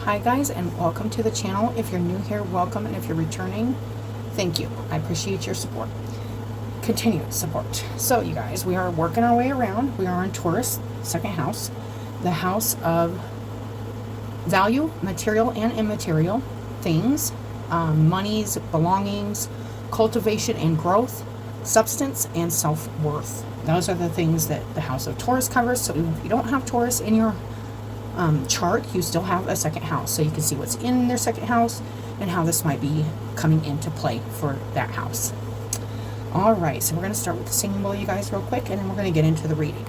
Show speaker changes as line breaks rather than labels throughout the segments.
Hi guys, and welcome to the channel. If you're new here, welcome, and if you're returning, thank you. I appreciate your support. Continued support. So you guys, we are working our way around. We are in Taurus, second house, the house of value, material and immaterial things, monies, belongings, cultivation and growth, substance, and self-worth. Those are the things that the house of Taurus covers. So if you don't have Taurus in your chart, you still have a second house, so you can see what's in their second house and how this might be coming into play for that house. All right, so we're going to start with the singing bowl, you guys, real quick, and then we're going to get into the reading.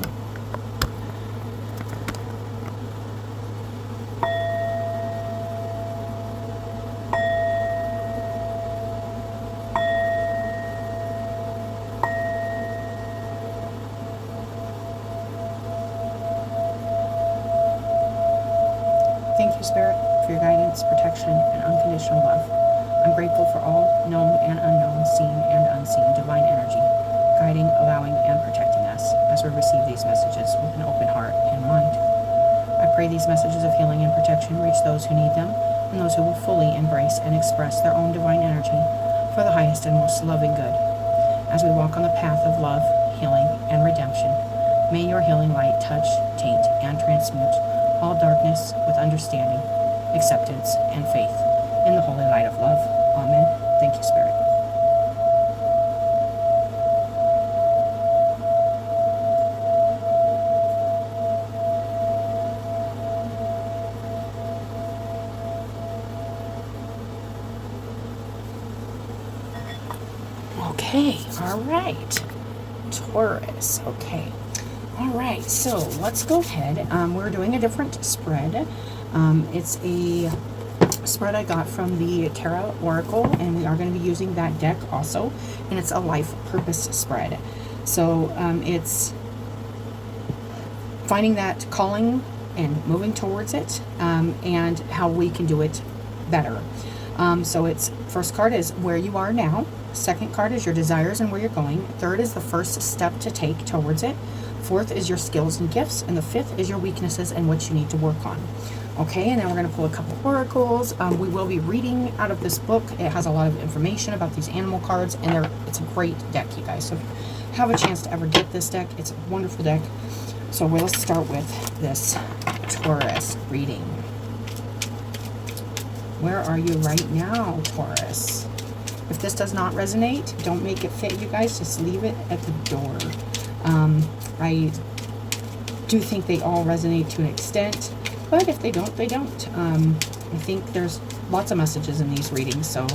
Thank you, Spirit, for your guidance, protection, and unconditional love. I'm grateful for all known and unknown, seen and unseen divine energy, guiding, allowing, and protecting us as we receive these messages with an open heart and mind. I pray these messages of healing and protection reach those who need them and those who will fully embrace and express their own divine energy for the highest and most loving good. As we walk on the path of love, healing, and redemption, may your healing light touch, taint, and transmute all darkness with understanding, acceptance, and faith in the holy light of love. Amen. Thank you, Spirit. Okay, all right. Taurus, okay. All right, so let's go ahead. We're doing a different spread. It's a spread I got from the Tarot Oracle, and we are going to be using that deck also, and it's a life purpose spread. So it's finding that calling and moving towards it, and how we can do it better. So it's first card is where you are now. Second card is your desires and where you're going. Third is the first step to take towards it. Fourth is your skills and gifts, and the fifth is your weaknesses and what you need to work on. Okay, and then we're going to pull a couple oracles. We will be reading out of this book. It has a lot of information about these animal cards, and it's a great deck, you guys. So if you have a chance to ever get this deck, it's a wonderful deck. So let's start with this Taurus reading. Where are you right now, Taurus? If this does not resonate, don't make it fit, you guys. Just leave it at the door. I do think they all resonate to an extent, but if they don't, they don't. I think there's lots of messages in these readings, so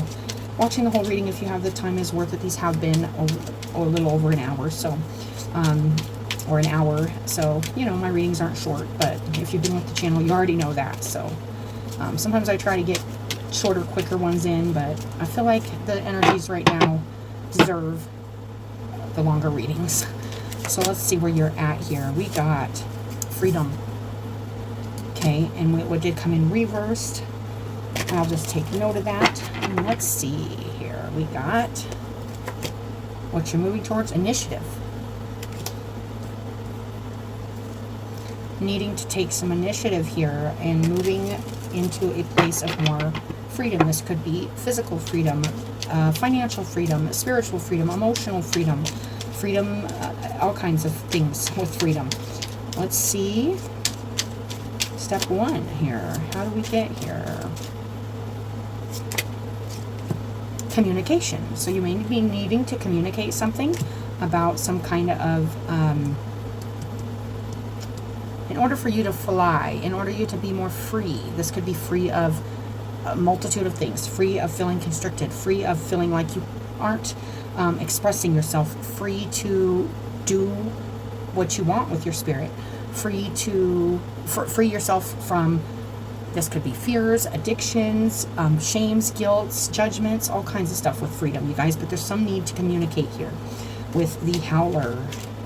watching the whole reading, if you have the time, is worth it. These have been a little over an hour, so or an hour, so you know my readings aren't short, but if you've been with the channel, you already know that. So sometimes I try to get shorter, quicker ones in, but I feel like the energies right now deserve the longer readings. So let's see where you're at here. We got freedom. Okay, and what did come in reversed? I'll just take note of that. And let's see here. We got what you're moving towards, initiative. Needing to take some initiative here and moving into a place of more freedom. This could be physical freedom, financial freedom, spiritual freedom, emotional freedom, all kinds of things with freedom. Let's see. Step one here. How do we get here? Communication. So you may be needing to communicate something about some kind of, in order for you to fly, in order you to be more free. This could be free of a multitude of things, free of feeling constricted, free of feeling like you aren't expressing yourself, free to do what you want with your spirit, free to free yourself from, this could be fears, addictions, shames, guilts, judgments, all kinds of stuff with freedom, you guys. But there's some need to communicate here with the howler,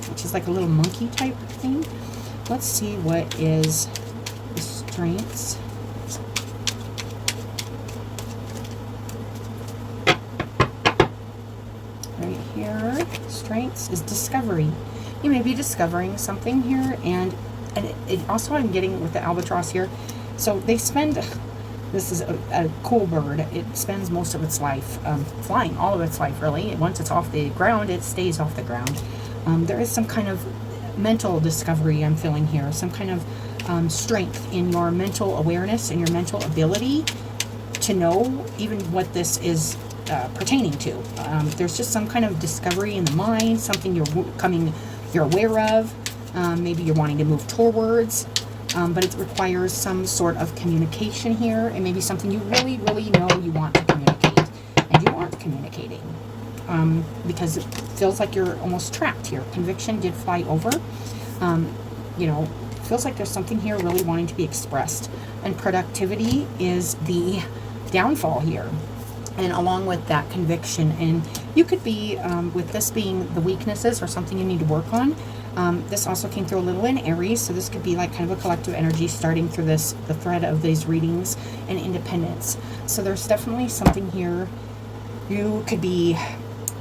which is like a little monkey type thing. Let's see what is the strengths. Right here, strengths is discovery. You may be discovering something here, and it also, I'm getting with the albatross here, so they spend This is a cool bird. It spends most of its life flying, all of its life really. Once it's off the ground, it stays off the ground. There is some kind of mental discovery I'm feeling here, some kind of strength in your mental awareness and your mental ability to know even what this is pertaining to. There's just some kind of discovery in the mind, something you're aware of. Maybe you're wanting to move towards, but it requires some sort of communication here, and maybe something you really, really know you want to communicate, and you aren't communicating. Because it feels like you're almost trapped here. Conviction did fly over. Feels like there's something here really wanting to be expressed. And productivity is the downfall here. And along with that conviction, and you could be, with this being the weaknesses or something you need to work on, this also came through a little in Aries, so this could be like kind of a collective energy starting through the thread of these readings and independence. So there's definitely something here you could be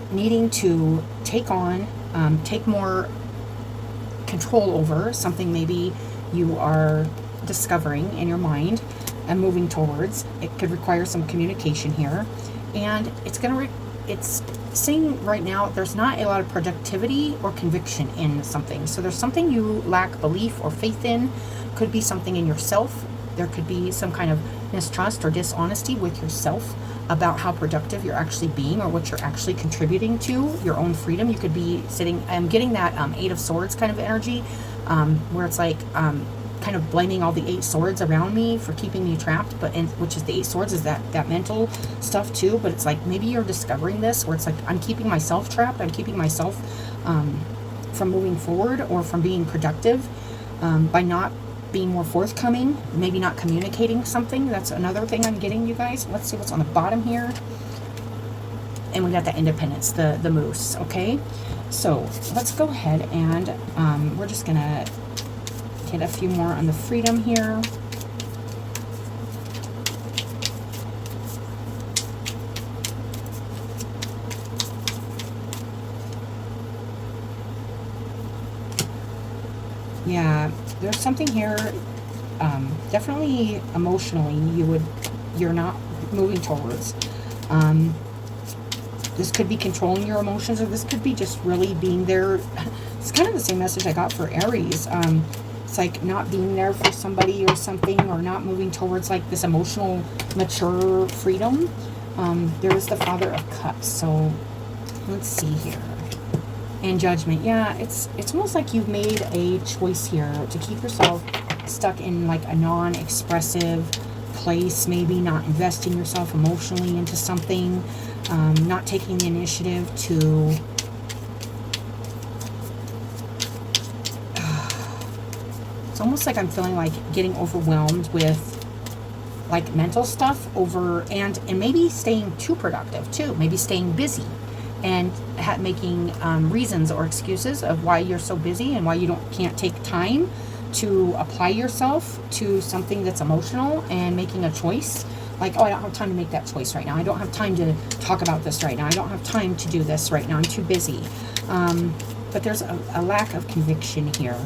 needing to take on, take more control over, something maybe you are discovering in your mind and moving towards. It could require some communication here, and it's saying right now there's not a lot of productivity or conviction in something. So there's something you lack belief or faith in. Could be something in yourself. There could be some kind of mistrust or dishonesty with yourself about how productive you're actually being or what you're actually contributing to your own freedom. You could be sitting, I'm getting that Eight of Swords kind of energy, where it's like kind of blaming all the 8 swords around me for keeping me trapped, which is the 8 swords is that mental stuff too. But it's like maybe you're discovering this where it's like I'm keeping myself trapped, I'm keeping myself from moving forward or from being productive by not being more forthcoming, maybe not communicating something. That's another thing I'm getting, you guys. Let's see what's on the bottom here. And we got that independence, the moose. Okay, so let's go ahead and we're just gonna get a few more on the freedom here. Yeah, there's something here, definitely emotionally you're not moving towards. This could be controlling your emotions, or this could be just really being there. It's kind of the same message I got for Aries. It's like not being there for somebody or something, or not moving towards like this emotional, mature freedom. There's the Father of Cups. So let's see here. And Judgment. Yeah, it's almost like you've made a choice here to keep yourself stuck in like a non-expressive place, maybe not investing yourself emotionally into something, not taking the initiative to it's almost like I'm feeling like getting overwhelmed with like mental stuff and maybe staying too productive too, maybe staying busy and making reasons or excuses of why you're so busy and why you can't take time to apply yourself to something that's emotional and making a choice. Like, oh, I don't have time to make that choice right now. I don't have time to talk about this right now. I don't have time to do this right now. I'm too busy. But there's a lack of conviction here.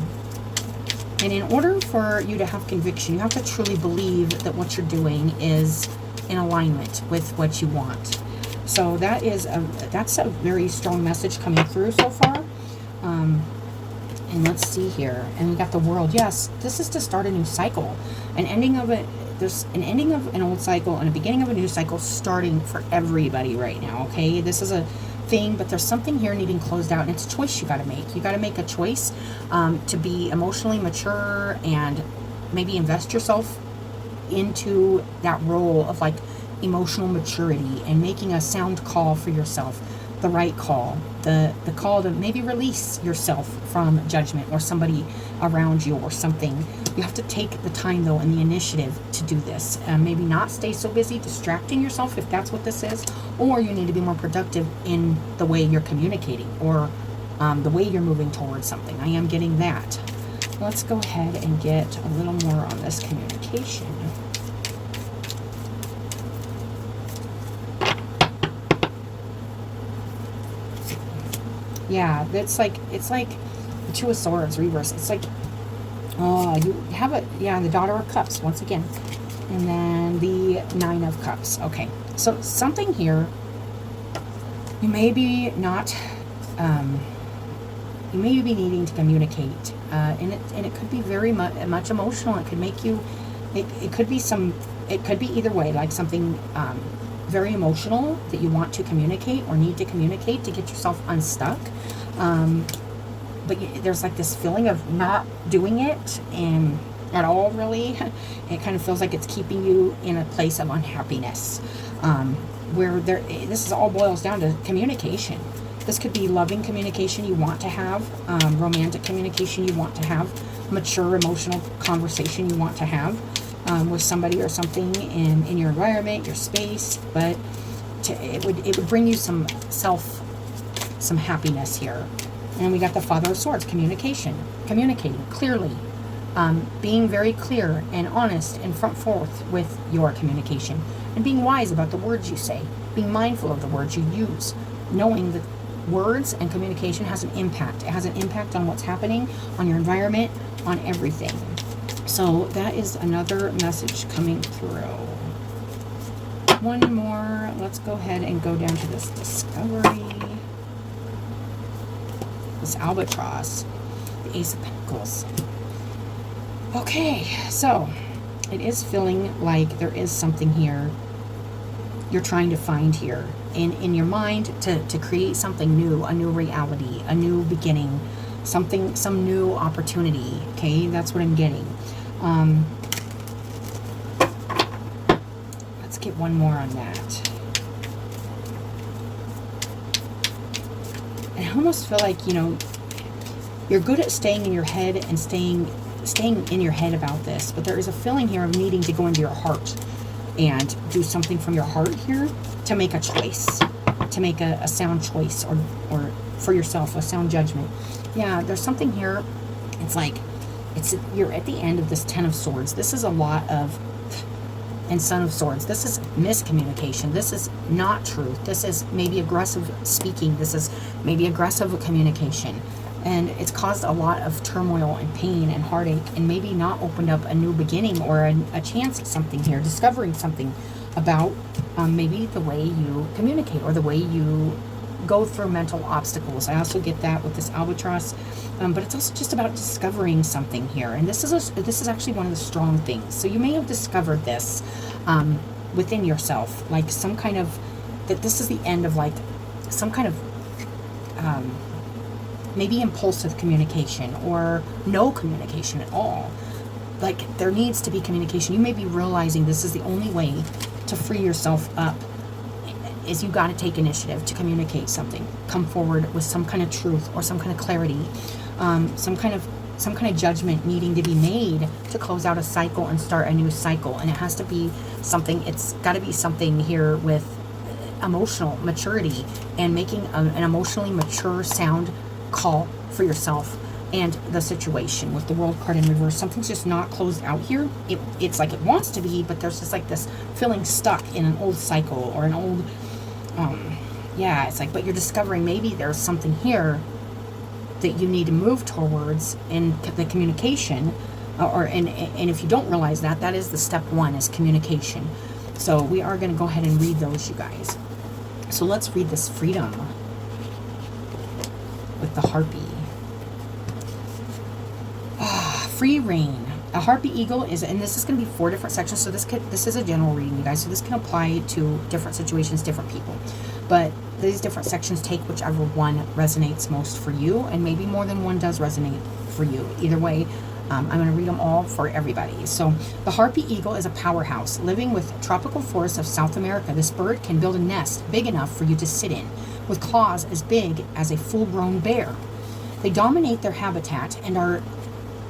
And in order for you to have conviction, you have to truly believe that what you're doing is in alignment with what you want. So that's a very strong message coming through so far. And let's see here. And we got the World. Yes, this is to start a new cycle. An ending of it. There's an ending of an old cycle and a beginning of a new cycle starting for everybody right now, okay? This is a thing, but there's something here needing closed out, and it's a choice you got to make. You got to make a choice to be emotionally mature and maybe invest yourself into that role of like emotional maturity and making a sound call for yourself, the right call, the call to maybe release yourself from judgment or somebody around you or something. You have to take the time though and the initiative to do this. Maybe not stay so busy distracting yourself if that's what this is, or you need to be more productive in the way you're communicating or the way you're moving towards something. I am getting that. Let's go ahead and get a little more on this communication. Yeah, it's like the Two of Swords reverse. It's like, oh, you have the Daughter of Cups once again. And then the Nine of Cups. Okay, so something here, you may be not, you may be needing to communicate, and it could be very much emotional. It could make you, it could be either way, like something very emotional that you want to communicate or need to communicate to get yourself unstuck. But there's like this feeling of not doing it and at all, really. It kind of feels like it's keeping you in a place of unhappiness, where this is all boils down to communication. This could be loving communication you want to have, romantic communication you want to have, mature emotional conversation you want to have with somebody or something in your environment, your space. But it would bring you some happiness here. And we got the Father of Swords, communicating clearly, being very clear and honest and front forth with your communication, and being wise about the words you say, being mindful of the words you use, knowing that words and communication has an impact. It has an impact on what's happening, on your environment, on everything. So that is another message coming through. One more. Let's go ahead and go down to this discovery. This albatross, the Ace of Pentacles. Okay, so it is feeling like there is something here you're trying to find here in your mind to create something new, a new reality, a new beginning, some new opportunity. Okay, that's what I'm getting. Let's get one more on that. I almost feel like, you're good at staying in your head and staying in your head about this, but there is a feeling here of needing to go into your heart and do something from your heart here to make a choice, to make a sound choice, or for yourself, a sound judgment. Yeah, there's something here. It's like, you're at the end of this Ten of Swords. This is a lot of, and Son of Swords. This is miscommunication. This is not truth. This is maybe aggressive speaking. This is maybe aggressive communication. And it's caused a lot of turmoil and pain and heartache, and maybe not opened up a new beginning or a chance at something here, discovering something about maybe the way you communicate or the way you go through mental obstacles. I also get that with this albatross, but it's also just about discovering something here. And this is actually one of the strong things. So you may have discovered this within yourself, like some kind of, that this is the end of like some kind of maybe impulsive communication or no communication at all. Like there needs to be communication. You may be realizing this is the only way to free yourself up, is you got to take initiative to communicate something, come forward with some kind of truth or some kind of clarity, some kind of judgment needing to be made to close out a cycle and start a new cycle. And it has to be something, it's got to be something here with emotional maturity and making an emotionally mature sound call for yourself and the situation. With the World card in reverse, something's just not closed out here. It's like it wants to be, but there's just like this feeling stuck in an old cycle or an old it's like, but you're discovering maybe there's something here that you need to move towards in the communication, and if you don't realize that, that is the step one, is communication. So we are going to go ahead and read those, you guys. So let's read this freedom with the Harpy. Free reign. A Harpy Eagle is, and this is going to be 4 different sections, so this is a general reading, you guys, so this can apply to different situations, different people. But these different sections, take whichever one resonates most for you, and maybe more than one does resonate for you. Either way, I'm going to read them all for everybody. So the Harpy Eagle is a powerhouse. Living with tropical forests of South America, this bird can build a nest big enough for you to sit in, with claws as big as a full-grown bear. They dominate their habitat and are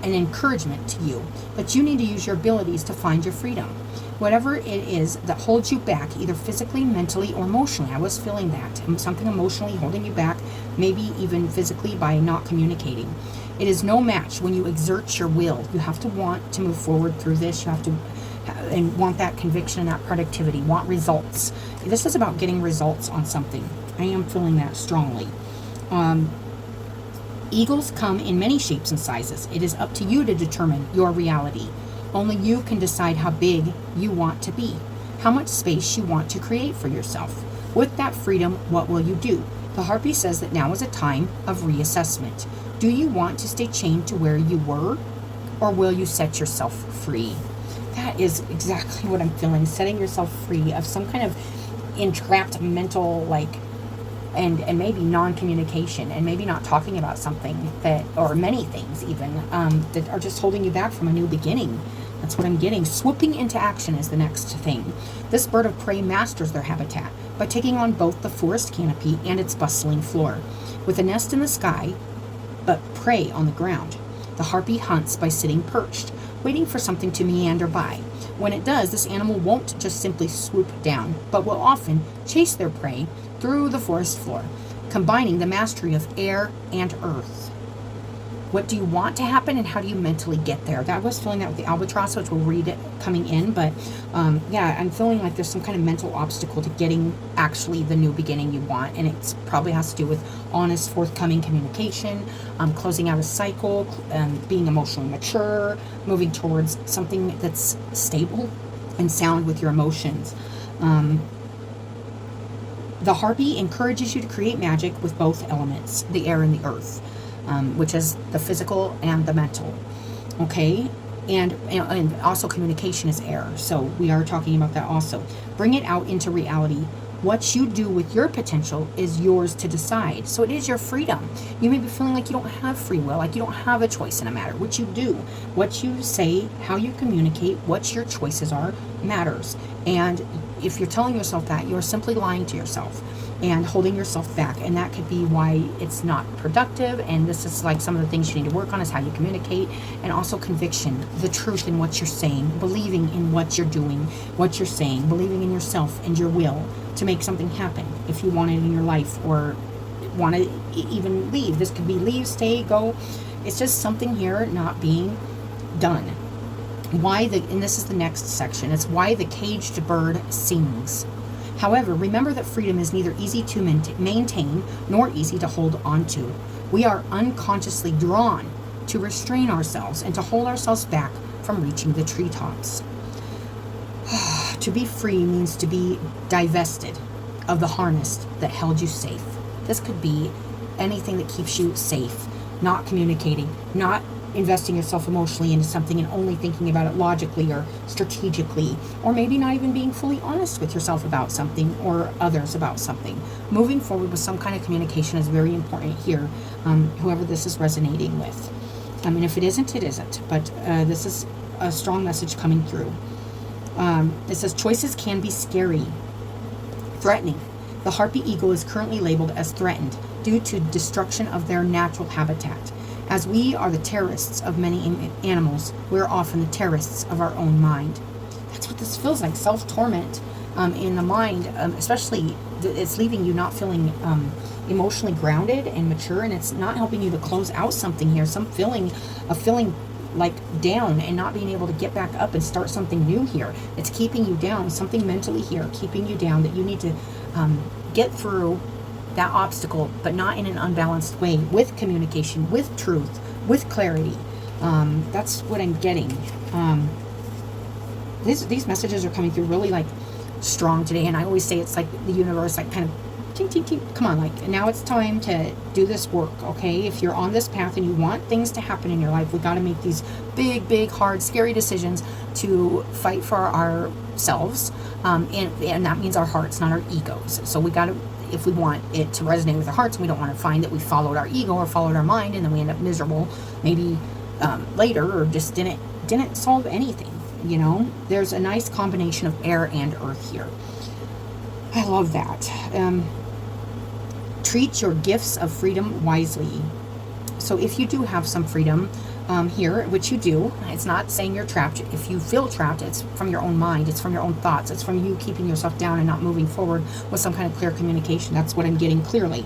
an encouragement to you, but you need to use your abilities to find your freedom. Whatever it is that holds you back, either physically, mentally, or emotionally. I was feeling that. Something emotionally holding you back, maybe even physically by not communicating. It is no match when you exert your will. You have to want to move forward through this. You have to and want that conviction, that productivity, want results. This is about getting results on something. I am feeling that strongly. Eagles come in many shapes and sizes. It is up to you to determine your reality. Only you can decide how big you want to be, how much space you want to create for yourself. With that freedom, what will you do? The Harpy says that now is a time of reassessment. Do you want to stay chained to where you were, or will you set yourself free? That is exactly what I'm feeling, setting yourself free of some kind of entrapped mental, and maybe non-communication, and maybe not talking about something that, or many things even, that are just holding you back from a new beginning. That's what I'm getting. Swooping into action is the next thing. This bird of prey masters their habitat by taking on both the forest canopy and its bustling floor. With a nest in the sky, but prey on the ground, the harpy hunts by sitting perched, waiting for something to meander by. When it does, this animal won't just simply swoop down, but will often chase their prey through the forest floor, combining the mastery of air and earth. What do you want to happen, and how do you mentally get there? That was feeling that with the albatross, which we'll read it coming in, but yeah, I'm feeling like there's some kind of mental obstacle to getting actually the new beginning you want, and it probably has to do with honest, forthcoming communication, closing out a cycle, being emotionally mature, moving towards something that's stable and sound with your emotions. The harpy encourages you to create magic with both elements, the air and the earth, which is the physical and the mental. Okay? And also communication is air. So we are talking about that also. Bring it out into reality. What you do with your potential is yours to decide. So it is your freedom. You may be feeling like you don't have free will, like you don't have a choice in a matter. What you do, what you say, how you communicate, what your choices are, matters. And if you're telling yourself that, you're simply lying to yourself and holding yourself back. And that could be why it's not productive. And this is like some of the things you need to work on, is how you communicate, and also conviction, the truth in what you're saying, believing in what you're doing, what you're saying, believing in yourself and your will to make something happen if you want it in your life, or want to even leave. This could be leave, stay, go. It's just something here not being done. And this is the next section, it's why the caged bird sings. However, remember that freedom is neither easy to maintain nor easy to hold on to. We are unconsciously drawn to restrain ourselves and to hold ourselves back from reaching the treetops. To be free means to be divested of the harness that held you safe. This could be anything that keeps you safe, not communicating, not investing yourself emotionally into something and only thinking about it logically or strategically, or maybe not even being fully honest with yourself about something or others about something. Moving forward with some kind of communication is very important here, whoever this is resonating with. I mean, if it isn't, it isn't, but this is a strong message coming through. It says choices can be scary, threatening. The harpy eagle is currently labeled as threatened due to destruction of their natural habitat. As we are the terrorists of many animals, we're often the terrorists of our own mind. That's what this feels like, self-torment in the mind, especially it's leaving you not feeling emotionally grounded and mature, and it's not helping you to close out something here, some feeling like down and not being able to get back up and start something new here. It's keeping you down, something mentally here, keeping you down, that you need to get through that obstacle, but not in an unbalanced way, with communication, with truth, with clarity. That's what I'm getting. These messages are coming through really like strong today, and I always say it's like the universe like kind of ting, ting, ting. Come on, like now it's time to do this work, okay? If you're on this path and you want things to happen in your life, we got to make these big, hard, scary decisions to fight for ourselves, and that means our hearts, not our egos. So we got to, if we want it to resonate with our hearts, and we don't want to find that we followed our ego or followed our mind, and then we end up miserable maybe later, or just didn't solve anything. You know, there's a nice combination of air and earth here. I love that. Treat your gifts of freedom wisely. So if you do have some freedom here, which you do, it's not saying you're trapped. If you feel trapped, it's from your own mind, it's from your own thoughts, it's from you keeping yourself down and not moving forward with some kind of clear communication. That's what I'm getting clearly.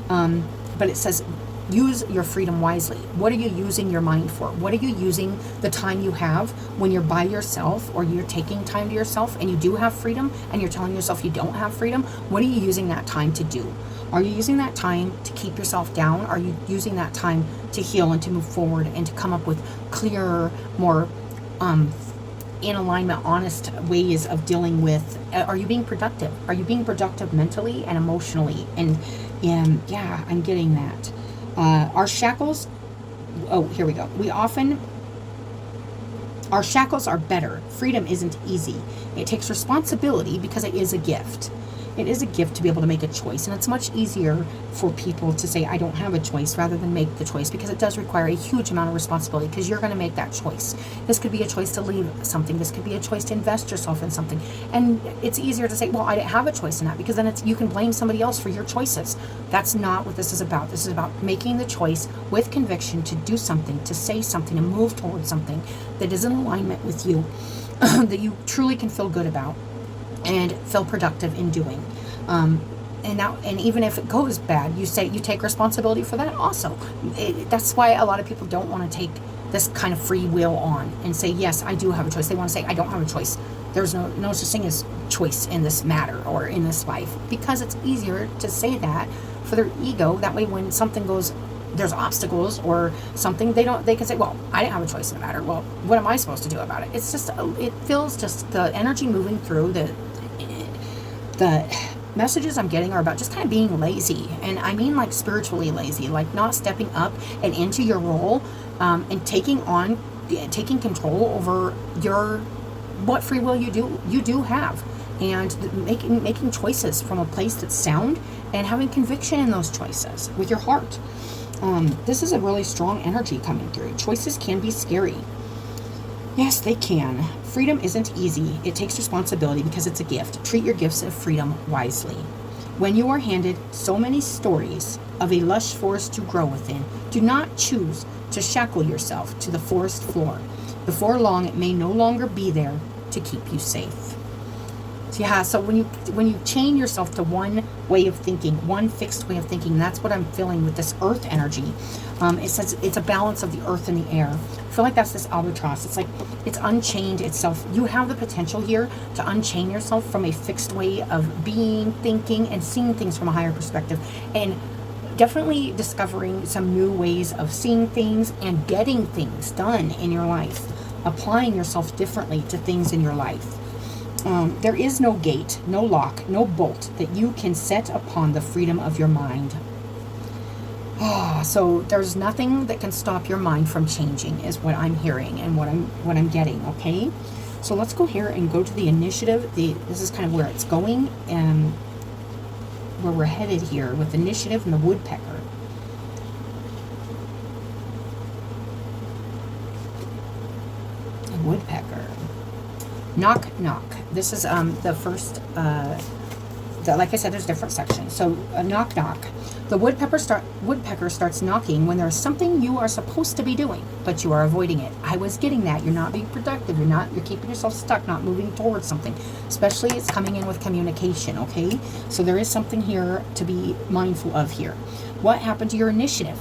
But it says use your freedom wisely. What are you using your mind for? What are you using the time you have when you're by yourself, or you're taking time to yourself and you do have freedom and you're telling yourself you don't have freedom? What are you using that time to do? Are you using that time to keep yourself down? Are you using that time to heal and to move forward and to come up with clearer, more in alignment, honest ways of dealing with, are you being productive? Are you being productive mentally and emotionally? And yeah, I'm getting that. Our shackles, oh, here we go. Our shackles are better. Freedom isn't easy. It takes responsibility because it is a gift. It is a gift to be able to make a choice. And it's much easier for people to say, I don't have a choice, rather than make the choice, because it does require a huge amount of responsibility, because you're going to make that choice. This could be a choice to leave something. This could be a choice to invest yourself in something. And it's easier to say, well, I didn't have a choice in that, because then you can blame somebody else for your choices. That's not what this is about. This is about making the choice with conviction to do something, to say something, to move towards something that is in alignment with you, that you truly can feel good about and feel productive in doing. And even if it goes bad, you take responsibility for that also. That's why a lot of people don't want to take this kind of free will on and say, yes, I do have a choice. They want to say, I don't have a choice. There's no such thing as choice in this matter or in this life, because it's easier to say that for their ego. That way, when something goes, there's obstacles or something, they can say, well, I didn't have a choice in the matter. Well, what am I supposed to do about it? It's just, it feels just the energy moving through the messages I'm getting are about just kind of being lazy. And I mean like spiritually lazy, like not stepping up and into your role, and taking control over what free will you do have, and making choices from a place that's sound, and having conviction in those choices with your heart. This is a really strong energy coming through. Choices can be scary. Yes, they can. Freedom isn't easy. It takes responsibility because it's a gift. Treat your gifts of freedom wisely. When you are handed so many stories of a lush forest to grow within, do not choose to shackle yourself to the forest floor. Before long, it may no longer be there to keep you safe. Yeah, so when you chain yourself to one way of thinking, one fixed way of thinking, that's what I'm feeling with this earth energy. It says it's a balance of the earth and the air. I feel like that's this albatross. It's like it's unchained itself. You have the potential here to unchain yourself from a fixed way of being, thinking, and seeing things from a higher perspective. And definitely discovering some new ways of seeing things and getting things done in your life. Applying yourself differently to things in your life. There is no gate, no lock, no bolt that you can set upon the freedom of your mind. So there's nothing that can stop your mind from changing, is what I'm hearing and what I'm getting. Okay, so let's go here and go to the initiative. This is kind of where it's going and where we're headed here with initiative and the woodpecker. The woodpecker. Knock, knock. This is the first, like I said, there's different sections. So knock, knock. The woodpecker starts knocking when there's something you are supposed to be doing, but you are avoiding it. I was getting that. You're not being productive. You're keeping yourself stuck, not moving towards something. Especially it's coming in with communication, okay? So there is something here to be mindful of here. What happened to your initiative?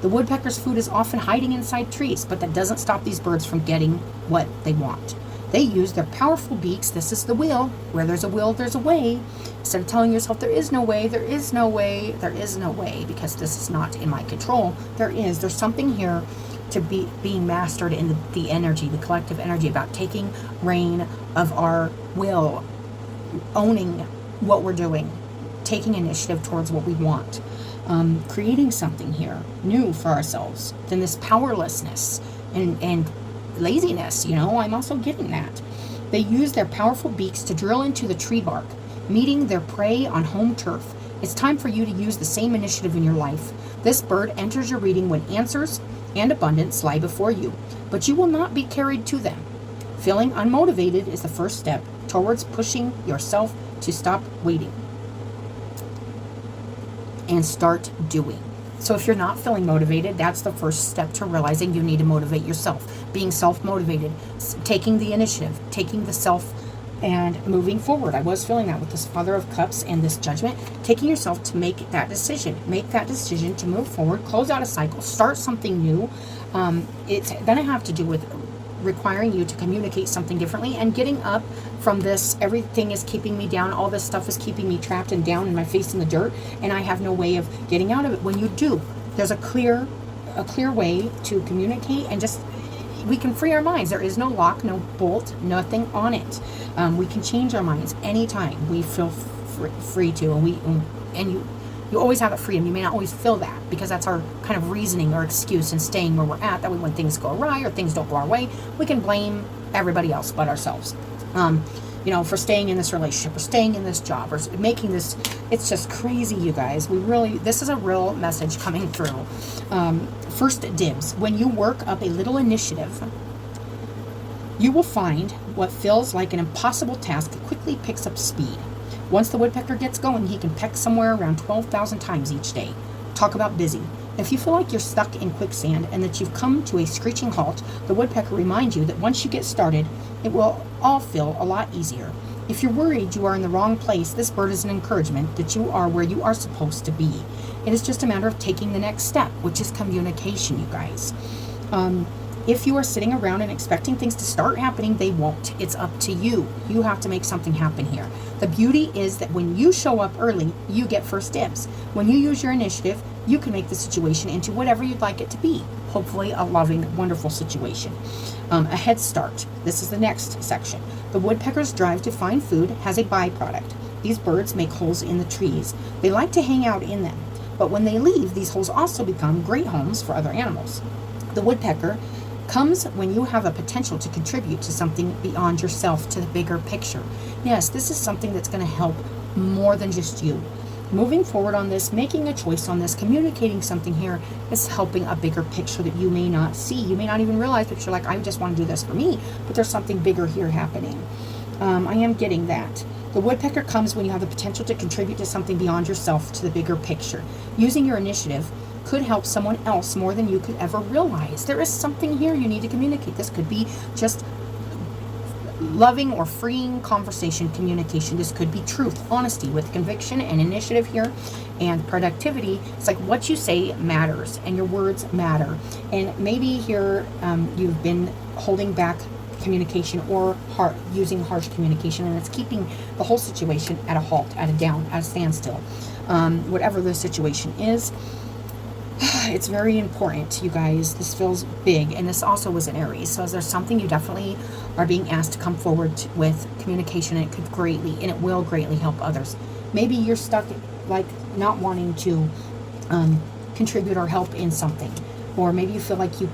The woodpecker's food is often hiding inside trees, but that doesn't stop these birds from getting what they want. They use their powerful beaks. This is the will. Where there's a will, there's a way. Instead of telling yourself there is no way, there is no way, there is no way, because this is not in my control. There's something here to be being mastered in the energy, the collective energy, about taking reign of our will, owning what we're doing, taking initiative towards what we want, creating something here new for ourselves. Then this powerlessness and laziness, I'm also getting that. They use their powerful beaks to drill into the tree bark, meeting their prey on home turf. It's time for you to use the same initiative in your life. This bird enters your reading when answers and abundance lie before you, but you will not be carried to them. Feeling unmotivated is the first step towards pushing yourself to stop waiting and start doing. So if you're not feeling motivated, that's the first step to realizing you need to motivate yourself. Being self-motivated, taking the initiative, taking the self and moving forward. I was feeling that with this Father of Cups and this Judgment. Taking yourself to make that decision. Make that decision to move forward, close out a cycle, start something new. It's going to have to do with requiring you to communicate something differently and getting up from this, everything is keeping me down, all this stuff is keeping me trapped and down in my face in the dirt, and I have no way of getting out of it. When you do, there's a clear way to communicate and just we can free our minds. There is no lock, no bolt, nothing on it. We can change our minds anytime we feel free to, and you always have that freedom. You may not always feel that, because that's our kind of reasoning or excuse in staying where we're at. That way, when things go awry or things don't go our way, we can blame everybody else but ourselves. For staying in this relationship or staying in this job or making this. It's just crazy, you guys. This is a real message coming through. First dibs. When you work up a little initiative, you will find what feels like an impossible task quickly picks up speed. Once the woodpecker gets going, he can peck somewhere around 12,000 times each day. Talk about busy. If you feel like you're stuck in quicksand and that you've come to a screeching halt, the woodpecker reminds you that once you get started, it will all feel a lot easier. If you're worried you are in the wrong place, this bird is an encouragement that you are where you are supposed to be. It is just a matter of taking the next step, which is communication, you guys. If you are sitting around and expecting things to start happening, they won't. It's up to you. You have to make something happen here. The beauty is that when you show up early, you get first dibs. When you use your initiative, you can make the situation into whatever you'd like it to be. Hopefully a loving, wonderful situation. A head start. This is the next section. The woodpecker's drive to find food has a byproduct. These birds make holes in the trees. They like to hang out in them. But when they leave, these holes also become great homes for other animals. The woodpecker comes when you have a potential to contribute to something beyond yourself, to the bigger picture. Yes, this is something that's going to help more than just you. Moving forward on this, making a choice on this, communicating something here is helping a bigger picture that you may not see. You may not even realize, but you're like, I just want to do this for me, but there's something bigger here happening. I am getting that. The woodpecker comes when you have the potential to contribute to something beyond yourself, to the bigger picture. Using your initiative could help someone else more than you could ever realize. There is something here you need to communicate. This could be just loving or freeing conversation, communication. This could be truth, honesty with conviction and initiative here, and productivity. It's like what you say matters and your words matter. And maybe here you've been holding back communication or using harsh communication, and it's keeping the whole situation at a halt, at a standstill. Whatever the situation is, it's very important, you guys. This feels big, and this also was an Aries. So there's something you definitely are being asked to come forward with communication, and it could greatly, and it will greatly help others. Maybe you're stuck, like, not wanting to contribute or help in something, or maybe you feel like you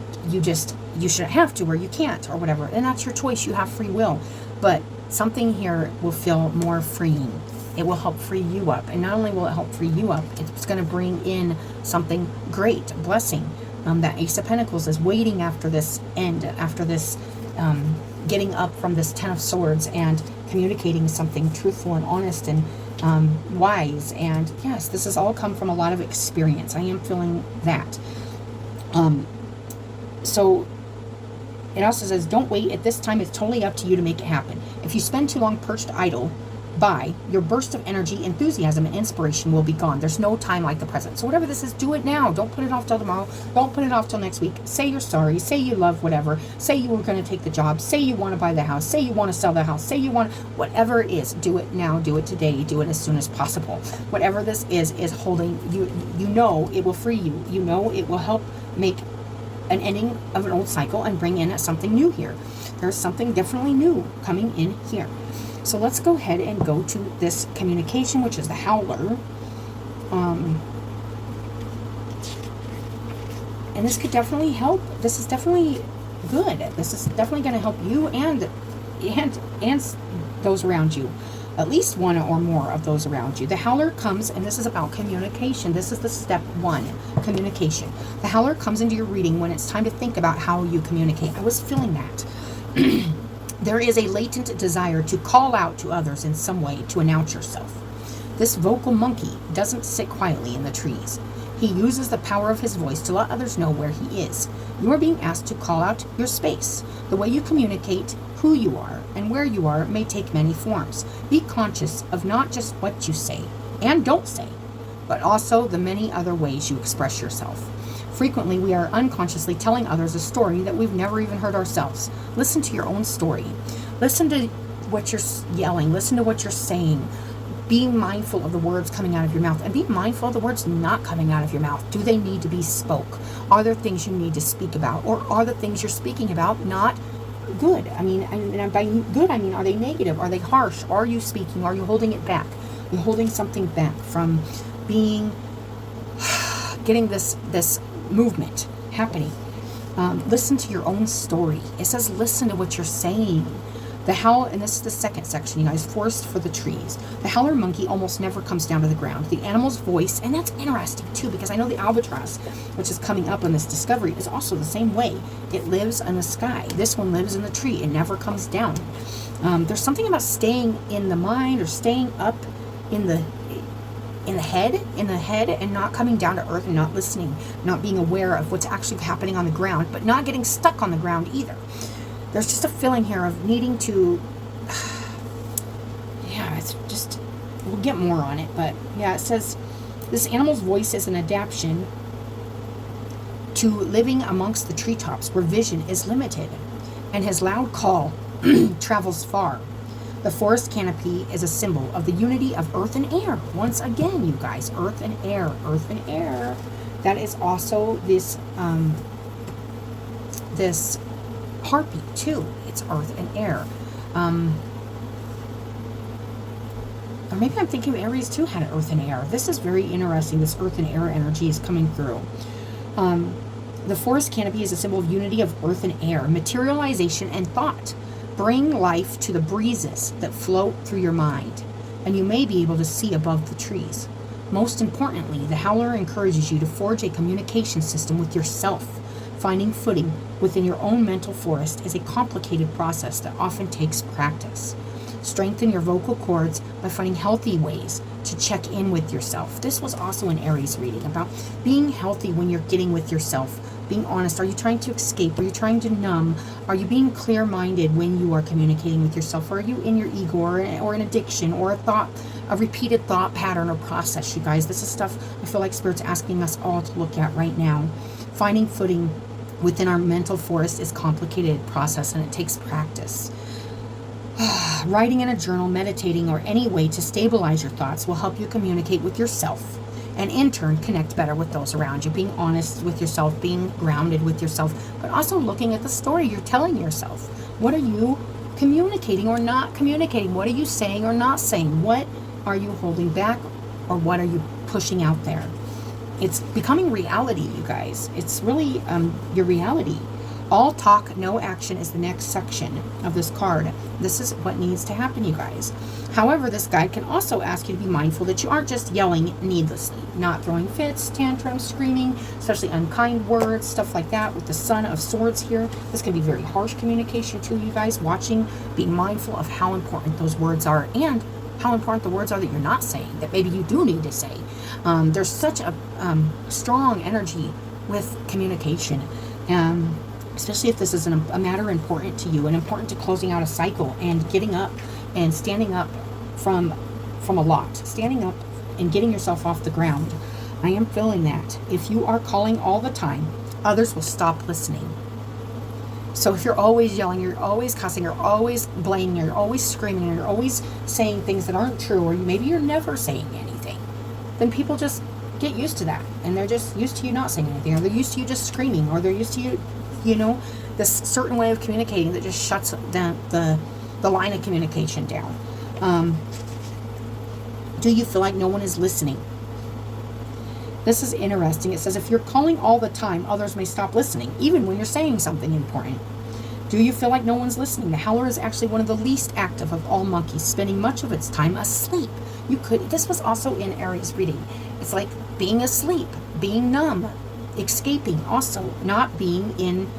shouldn't have to, or you can't, or whatever, and that's your choice. You have free will, but something here will feel more freeing. It will help free you up. And not only will it help free you up, it's going to bring in something great, a blessing. That Ace of Pentacles is waiting after this end, after this getting up from this Ten of Swords and communicating something truthful and honest and wise. And yes, this has all come from a lot of experience. I am feeling that. So it also says, don't wait. At this time, it's totally up to you to make it happen. If you spend too long perched idle, your burst of energy, enthusiasm, and inspiration will be gone. There's no time like the present. So whatever this is, do it now. Don't put it off till tomorrow. Don't put it off till next week. Say you're sorry. Say you love whatever. Say you were going to take the job. Say you want to buy the house. Say you want to sell the house. Say you want, whatever it is, do it now. Do it today. Do it as soon as possible. Whatever this is holding you. You know it will free you. You know it will help make an ending of an old cycle and bring in something new here. There's something definitely new coming in here. So let's go ahead and go to this communication, which is the Howler. And this could definitely help. This is definitely good. This is definitely going to help you and those around you. At least one or more of those around you. The Howler comes, and this is about communication. This is the step one, communication. The Howler comes into your reading when it's time to think about how you communicate. I was feeling that. There is a latent desire to call out to others in some way to announce yourself. This vocal monkey doesn't sit quietly in the trees. He uses the power of his voice to let others know where he is. You are being asked to call out your space. The way you communicate who you are and where you are may take many forms. Be conscious of not just what you say and don't say, but also the many other ways you express yourself. Frequently, we are unconsciously telling others a story that we've never even heard ourselves. Listen to your own story. Listen to what you're yelling. Listen to what you're saying. Being mindful of the words coming out of your mouth, and be mindful of the words not coming out of your mouth. Do they need to be spoke? Are there things you need to speak about? Or are the things you're speaking about not good? I mean, and by good, I mean, are they negative? Are they harsh? Are you speaking? Are you holding it back? Are you holding something back from getting this movement happening? Listen to your own story. It says listen to what you're saying. The howl, and this is the second section, you guys, forest for the trees. The howler monkey almost never comes down to the ground. The animal's voice, and that's interesting too, because I know the albatross, which is coming up on this discovery, is also the same way. It lives in the sky. This one lives in the tree. It never comes down. There's something about staying in the mind, or staying up in the head, and not coming down to earth, and not listening, not being aware of what's actually happening on the ground, but not getting stuck on the ground either. There's just a feeling here of needing to, yeah, it's just, we'll get more on it, but yeah, it says, this animal's voice is an adaptation to living amongst the treetops where vision is limited, and his loud call travels far. The forest canopy is a symbol of the unity of earth and air. Once again, you guys, earth and air, earth and air. That is also this, this harpy too. It's earth and air. Or maybe I'm thinking Aries too had earth and air. This is very interesting. This earth and air energy is coming through. The forest canopy is a symbol of unity of earth and air, materialization and thought. Bring life to the breezes that float through your mind, and you may be able to see above the trees. Most importantly, the howler encourages you to forge a communication system with yourself. Finding footing within your own mental forest is a complicated process that often takes practice. Strengthen your vocal cords by finding healthy ways to check in with yourself. This was also an Aries reading about being healthy when you're getting with yourself. Being honest. Are you trying to escape? Are you trying to numb? Are you being clear-minded when you are communicating with yourself? Or are you in your ego or an addiction or a repeated thought pattern or process, you guys? This is stuff I feel like Spirit's asking us all to look at right now. Finding footing within our mental forest is a complicated process, and it takes practice. Writing in a journal, meditating, or any way to stabilize your thoughts will help you communicate with yourself, and in turn connect better with those around you. Being honest with yourself, being grounded with yourself, but also looking at the story you're telling yourself. What are you communicating or not communicating? What are you saying or not saying? What are you holding back, or what are you pushing out there? It's becoming reality, you guys. It's really your reality. All talk, no action is the next section of this card. This is what needs to happen, you guys. However, this guide can also ask you to be mindful that you aren't just yelling needlessly, not throwing fits, tantrums, screaming, especially unkind words, stuff like that. With the Son of Swords here, this can be very harsh communication too, you guys. Watching, being mindful of how important those words are, and how important the words are that you're not saying, that maybe you do need to say. There's such a strong energy with communication. Especially if this is a matter important to you and important to closing out a cycle and getting up and standing up from a lot. Standing up and getting yourself off the ground. I am feeling that. If you are calling all the time, others will stop listening. So if you're always yelling, you're always cussing, you're always blaming, you're always screaming, you're always saying things that aren't true, or maybe you're never saying anything, then people just get used to that. And they're just used to you not saying anything, or they're used to you just screaming, or they're used to you, this certain way of communicating that just shuts down the line of communication down. Do you feel like no one is listening? This is interesting. It says if you're calling all the time, others may stop listening, even when you're saying something important. Do you feel like no one's listening? The howler is actually one of the least active of all monkeys, spending much of its time asleep. This was also in Aries reading. It's like being asleep, being numb, escaping, also not being in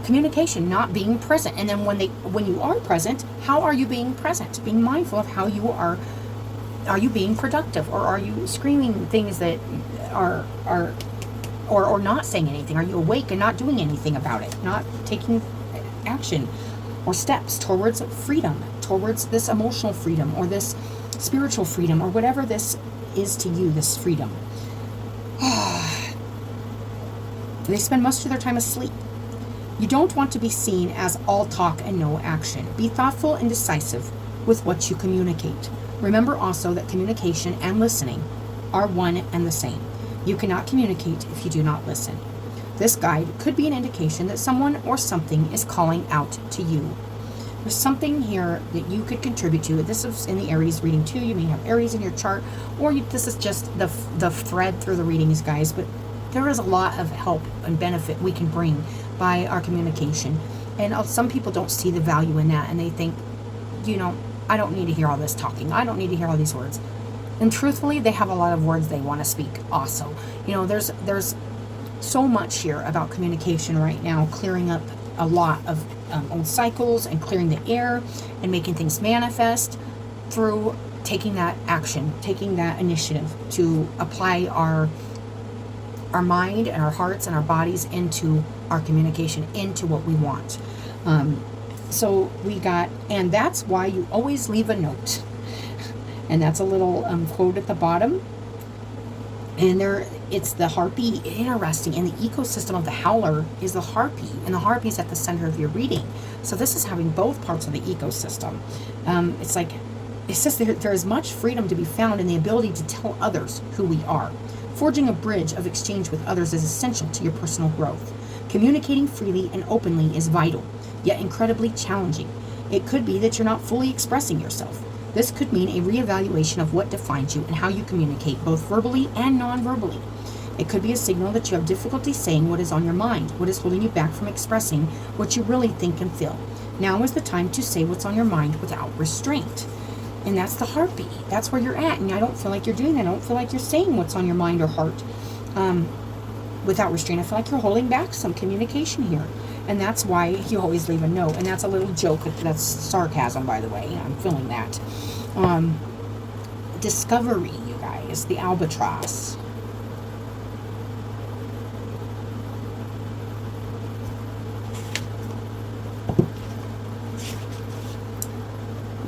communication, not being present. And then when you are present, how are you being present? Being mindful of how you are. Are you being productive, or are you screaming things that are or not saying anything? Are you awake and not doing anything about it, not taking action or steps towards freedom, towards this emotional freedom or this spiritual freedom, or whatever this is to you, this freedom? They spend most of their time asleep. You don't want to be seen as all talk and no action. Be thoughtful and decisive with what you communicate. Remember also that communication and listening are one and the same. You cannot communicate if you do not listen. This guide could be an indication that someone or something is calling out to you. There's something here that you could contribute to. This is in the Aries reading too. You may have Aries in your chart, or this is just the thread through the readings, guys. But there is a lot of help and benefit we can bring by our communication. And some people don't see the value in that, and they think, I don't need to hear all this talking. I don't need to hear all these words. And truthfully, they have a lot of words they want to speak also. There's so much here about communication right now, clearing up a lot of old cycles and clearing the air and making things manifest through taking that action, taking that initiative to apply our mind and our hearts and our bodies into our communication, into what we want. So we got, and that's why you always leave a note. And that's a little quote at the bottom. And it's the harpy. Interesting. And the ecosystem of the howler is the harpy. And the harpy is at the center of your reading. So this is having both parts of the ecosystem. It's like, it says there is much freedom to be found in the ability to tell others who we are. Forging a bridge of exchange with others is essential to your personal growth. Communicating freely and openly is vital, yet incredibly challenging. It could be that you're not fully expressing yourself. This could mean a reevaluation of what defines you and how you communicate, both verbally and non-verbally. It could be a signal that you have difficulty saying what is on your mind, what is holding you back from expressing what you really think and feel. Now is the time to say what's on your mind without restraint. And that's the harpy. That's where you're at. And I don't feel like you're doing that. I don't feel like you're saying what's on your mind or heart without restraint. I feel like you're holding back some communication here. And that's why you always leave a note. And that's a little joke. That's sarcasm, by the way. I'm feeling that. Discovery, you guys. The albatross.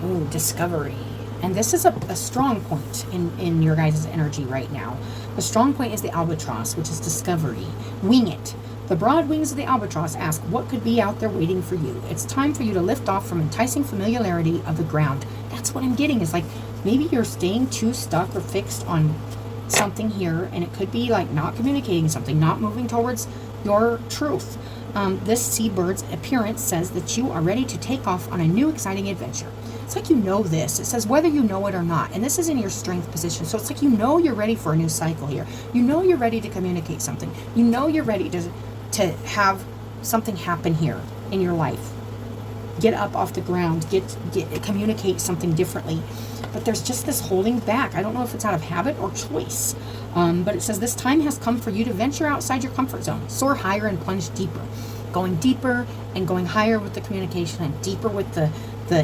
Ooh, discovery. And this is a strong point in your guys' energy right now. The strong point is the albatross, which is discovery. Wing it. The broad wings of the albatross ask what could be out there waiting for you. It's time for you to lift off from enticing familiarity of the ground. That's what I'm getting, is like maybe you're staying too stuck or fixed on something here, and it could be like not communicating something, not moving towards your truth. This seabird's appearance says that you are ready to take off on a new exciting adventure. It's like you know this. It says whether you know it or not. And this is in your strength position. So it's like you know you're ready for a new cycle here. You know you're ready to communicate something. You know you're ready to have something happen here in your life. Get up off the ground. Communicate something differently. But there's just this holding back. I don't know if it's out of habit or choice. But it says this time has come for you to venture outside your comfort zone. Soar higher and plunge deeper. Going deeper and going higher with the communication and deeper with the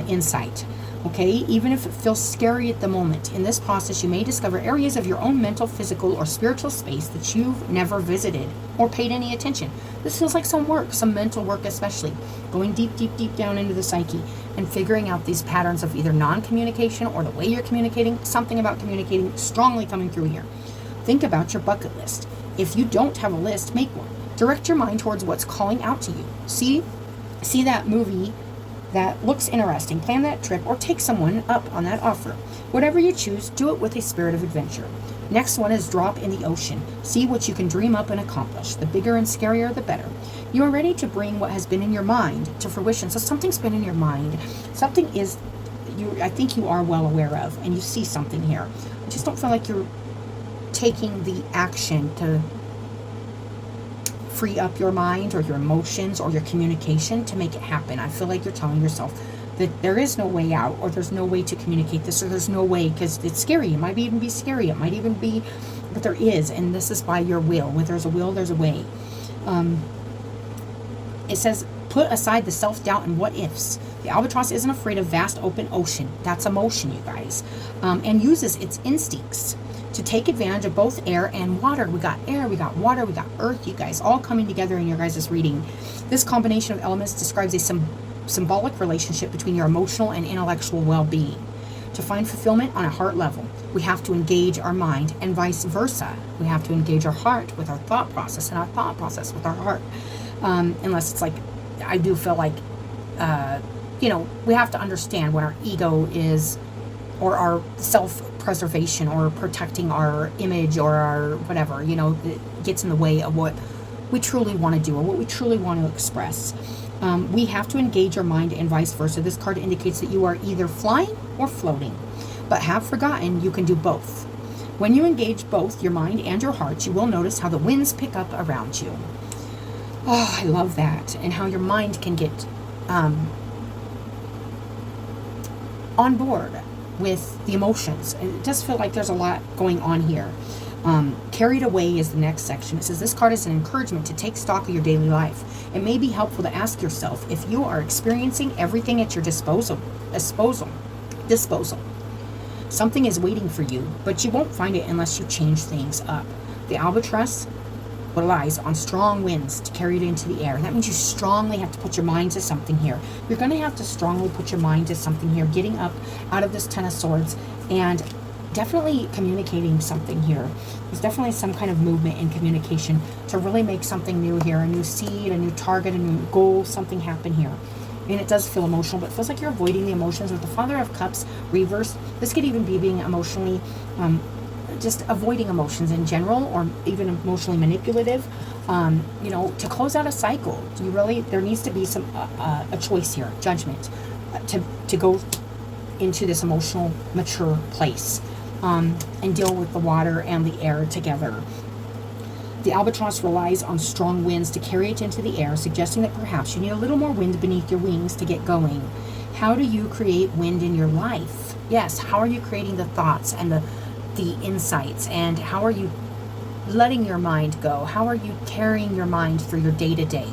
insight. Okay, even if it feels scary at the moment, in this process you may discover areas of your own mental, physical, or spiritual space that you've never visited or paid any attention. This feels like some work, some mental work especially, going deep, deep, deep down into the psyche and figuring out these patterns of either non-communication or the way you're communicating, something about communicating strongly coming through here. Think about your bucket list. If you don't have a list, make one. Direct your mind towards what's calling out to you. See that movie that looks interesting, plan that trip, or take someone up on that offer. Whatever you choose, do it with a spirit of adventure. Next one is drop in the ocean. See what you can dream up and accomplish. The bigger and scarier, the better. You are ready to bring what has been in your mind to fruition. So something's been in your mind. Something is, I think you are well aware of, and you see something here. I just don't feel like you're taking the action to free up your mind or your emotions or your communication to make it happen. I feel like you're telling yourself that there is no way out, or there's no way to communicate this, or there's no way because it's scary. It might even be scary. It might even be, but there is, and this is by your will. Where there's a will, there's a way. It says, put aside the self-doubt and what-ifs. The albatross isn't afraid of vast open ocean. That's emotion, you guys. And uses its instincts to take advantage of both air and water. We got air, we got water, we got earth, you guys, all coming together in your guys' reading. This combination of elements describes a symbolic relationship between your emotional and intellectual well-being. To find fulfillment on a heart level, we have to engage our mind, and vice versa. We have to engage our heart with our thought process, and our thought process with our heart. Unless it's like, I do feel like, we have to understand when our ego is or our self-preservation, or protecting our image, or our whatever, you know, it gets in the way of what we truly want to do or what we truly want to express. We have to engage our mind and vice versa. This card indicates that you are either flying or floating, but have forgotten you can do both. When you engage both your mind and your heart, you will notice how the winds pick up around you. Oh, I love that. And how your mind can get on board with the emotions. It does feel like there's a lot going on here. Carried away is the next section. It says this card is an encouragement to take stock of your daily life. It may be helpful to ask yourself if you are experiencing everything at your disposal. Something is waiting for you, but you won't find it unless you change things up. The albatross relies on strong winds to carry it into the air. That means you strongly have to put your mind to something here. You're going to have to strongly put your mind to something here, getting up out of this Ten of Swords and definitely communicating something here. There's definitely some kind of movement in communication to really make something new here, a new seed, a new target, a new goal, something happen here. And it does feel emotional, but it feels like you're avoiding the emotions. With the Father of Cups reversed, this could even be being emotionally, just avoiding emotions in general, or even emotionally manipulative. You know, to close out a cycle, there needs to be some a choice here, judgment, to go into this emotional, mature place, and deal with the water and the air together. The albatross relies on strong winds to carry it into the air, suggesting that perhaps you need a little more wind beneath your wings to get going. How do you create wind in your life? Yes, how are you creating the thoughts and the insights, and how are you letting your mind go? How are you carrying your mind through your day-to-day?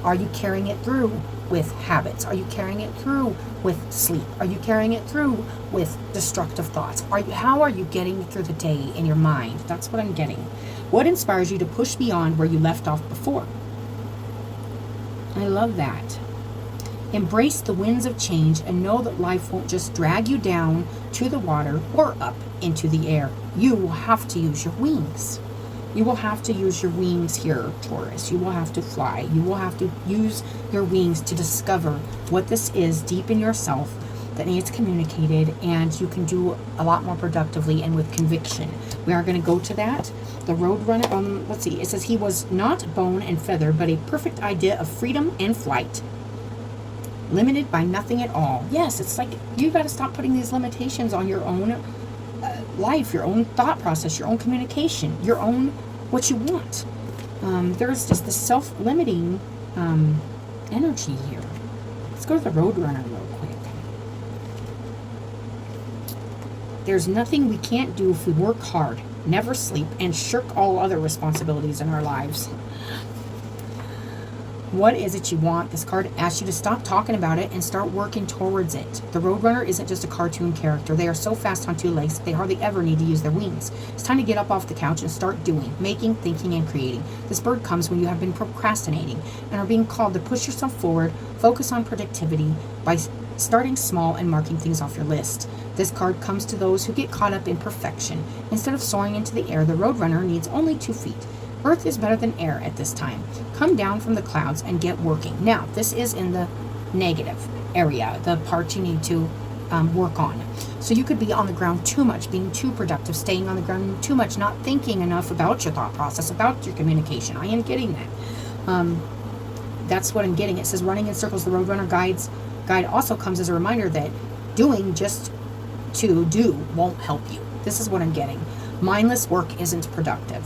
Are you carrying it through with habits? Are you carrying it through with sleep? Are you carrying it through with destructive thoughts? How are you getting through the day in your mind? That's what I'm getting. What inspires you to push beyond where you left off before? I love that. Embrace the winds of change and know that life won't just drag you down to the water or up into the air. You will have to use your wings. You will have to use your wings here, Taurus. You will have to fly. You will have to use your wings to discover what this is deep in yourself that needs communicated, and you can do a lot more productively and with conviction. We are going to go to that. The Roadrunner, let's see, it says he was not bone and feather, but a perfect idea of freedom and flight. Limited by nothing at all. Yes, it's like you got to stop putting these limitations on your own life, your own thought process, your own communication, your own what you want. There's just this self-limiting energy here. Let's go to the Roadrunner real quick. There's nothing we can't do if we work hard, never sleep, and shirk all other responsibilities in our lives. What is it you want? This card asks you to stop talking about it and start working towards it. The Roadrunner isn't just a cartoon character. They are so fast on two legs, they hardly ever need to use their wings. It's time to get up off the couch and start doing, making, thinking, and creating. This bird comes when you have been procrastinating and are being called to push yourself forward, focus on productivity by starting small and marking things off your list. This card comes to those who get caught up in perfection. Instead of soaring into the air, the Roadrunner needs only 2 feet. Earth is better than air at this time. Come down from the clouds and get working. Now, this is in the negative area, the part you need to work on. So you could be on the ground too much, being too productive, staying on the ground too much, not thinking enough about your thought process, about your communication. I am getting that. That's what I'm getting. It says running in circles, the Roadrunner guide also comes as a reminder that doing just to do won't help you. This is what I'm getting. Mindless work isn't productive.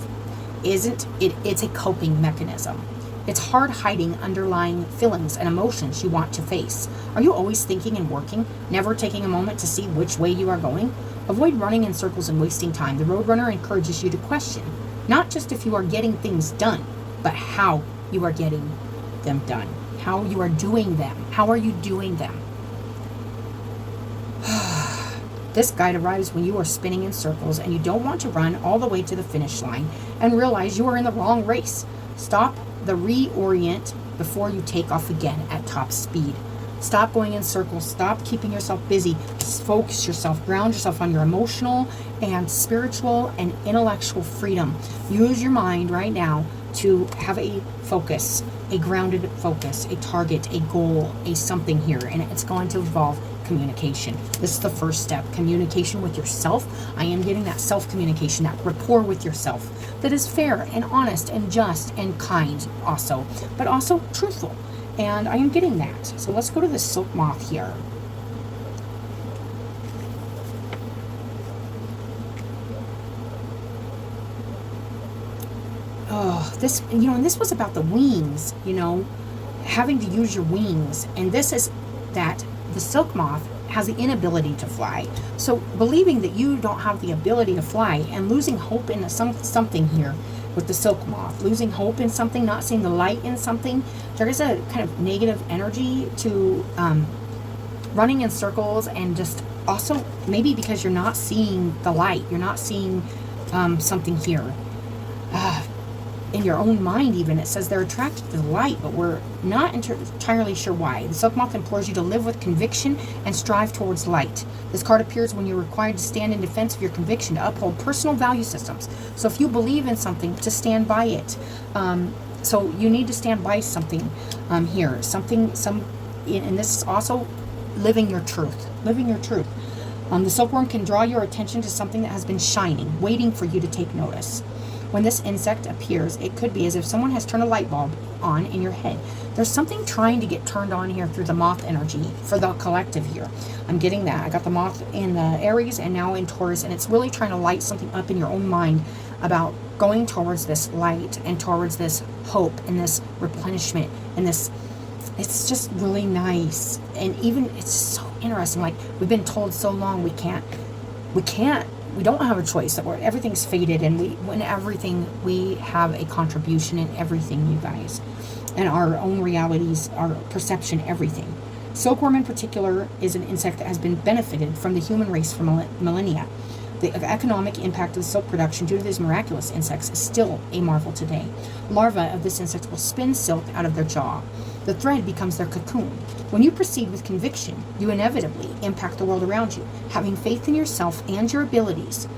It's a coping mechanism. It's hard hiding underlying feelings and emotions you want to face. Are you always thinking and working, never taking a moment to see which way you are going? Avoid running in circles and wasting time. The Roadrunner encourages you to question, not just if you are getting things done, but how you are getting them done. How you are doing them. How are you doing them? This guide arrives when you are spinning in circles and you don't want to run all the way to the finish line and realize you are in the wrong race. Stop the reorient before you take off again at top speed. Stop going in circles. Stop keeping yourself busy. Focus yourself. Ground yourself on your emotional and spiritual and intellectual freedom. Use your mind right now to have a focus, a grounded focus, a target, a goal, a something here. And it's going to involve self-communication. This is the first step, communication with yourself. I am getting that self-communication, that rapport with yourself that is fair and honest and just and kind also, but also truthful. And I am getting that. So let's go to the silk moth here. Oh, this, and this was about the wings, having to use your wings. And this is that the silk moth has the inability to fly. So believing that you don't have the ability to fly and losing hope in something here with the silk moth, losing hope in something, not seeing the light in something. There is a kind of negative energy to running in circles, and just also maybe because you're not seeing the light, you're not seeing something here. In your own mind even, it says they're attracted to the light, but we're not entirely sure why. The silk moth implores you to live with conviction and strive towards light. This card appears when you're required to stand in defense of your conviction, to uphold personal value systems. So if you believe in something, to stand by it. So you need to stand by something here. And this is also living your truth. Living your truth. The silkworm can draw your attention to something that has been shining, waiting for you to take notice. When this insect appears, it could be as if someone has turned a light bulb on in your head. There's something trying to get turned on here through the moth energy for the collective here. I'm getting that. I got the moth in the Aries and now in Taurus, and it's really trying to light something up in your own mind about going towards this light and towards this hope and this replenishment and this. It's just really nice. And even it's so interesting. Like, we've been told so long we don't have a choice, that everything's fated, and we have a contribution in everything, you guys, and our own realities, our perception, everything. Silkworm in particular is an insect that has been benefited from the human race for millennia. The economic impact of the silk production due to these miraculous insects is still a marvel today. Larvae of this insect will spin silk out of their jaw. The thread becomes their cocoon. When you proceed with conviction, you inevitably impact the world around you. Having faith in yourself and your abilities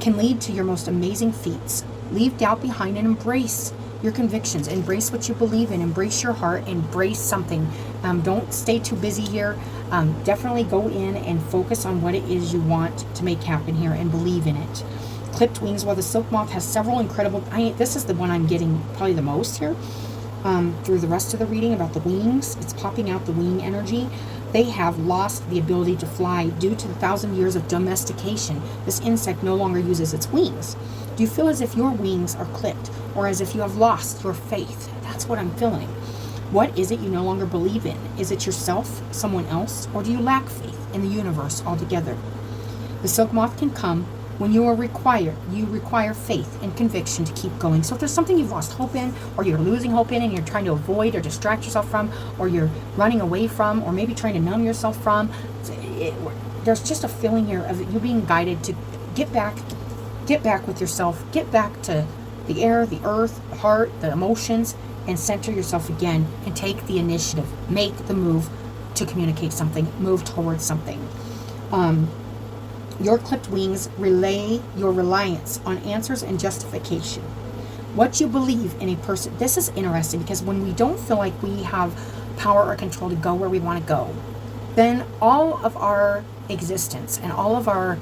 can lead to your most amazing feats. Leave doubt behind and embrace your convictions. Embrace what you believe in. Embrace your heart. Embrace something. Don't stay too busy here. Definitely go in and focus on what it is you want to make happen here and believe in it. Clipped wings. While the silk moth has several incredible... this is the one I'm getting probably the most here through the rest of the reading about the wings. It's popping out the wing energy. They have lost the ability to fly due to the 1,000 years of domestication. This insect no longer uses its wings. Do you feel as if your wings are clipped, or as if you have lost your faith? That's what I'm feeling. What is it you no longer believe in? Is it yourself, someone else, or do you lack faith in the universe altogether? The silk moth can come when you require faith and conviction to keep going. So if there's something you've lost hope in, or you're losing hope in, and you're trying to avoid or distract yourself from, or you're running away from, or maybe trying to numb yourself from, there's just a feeling here of you being guided to get back with yourself, get back to the air, the earth, the heart, the emotions, and center yourself again and take the initiative. Make the move to communicate something, move towards something. Your clipped wings relay your reliance on answers and justification. What you believe in a person. This is interesting because when we don't feel like we have power or control to go where we want to go, then all of our existence and all of our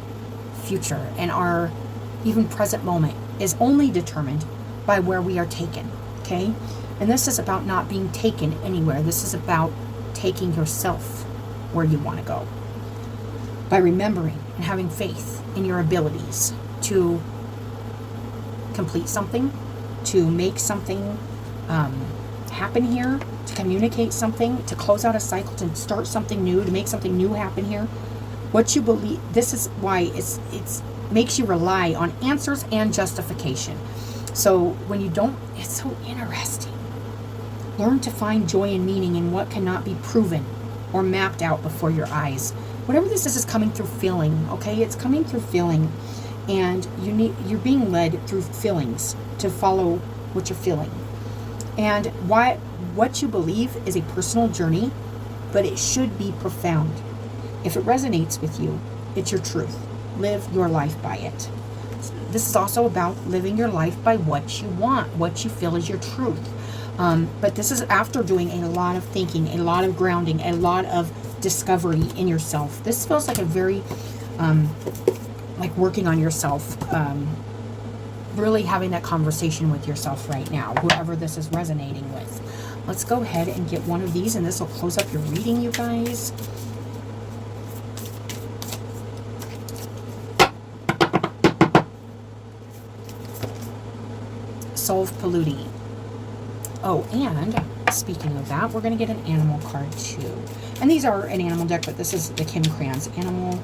future and our even present moment is only determined by where we are taken. Okay? And this is about not being taken anywhere. This is about taking yourself where you want to go. By remembering and having faith in your abilities to complete something, to make something happen here, to communicate something, to close out a cycle, to start something new, to make something new happen here. What you believe, this is why it's makes you rely on answers and justification. So when you don't, it's so interesting. Learn to find joy and meaning in what cannot be proven or mapped out before your eyes. Whatever this is coming through feeling, okay? It's coming through feeling. And you're being led through feelings to follow what you're feeling. And what you believe is a personal journey, but it should be profound. If it resonates with you, it's your truth. Live your life by it. This is also about living your life by what you want, what you feel is your truth. But this is after doing a lot of thinking, a lot of grounding, a lot of discovery in yourself. This feels like a very, like working on yourself, really having that conversation with yourself right now, whoever this is resonating with. Let's go ahead and get one of these, and this will close up your reading, you guys. Solve Polluti. Oh, and speaking of that, we're going to get an animal card too. And these are an animal deck, but this is the Kim Krans Animal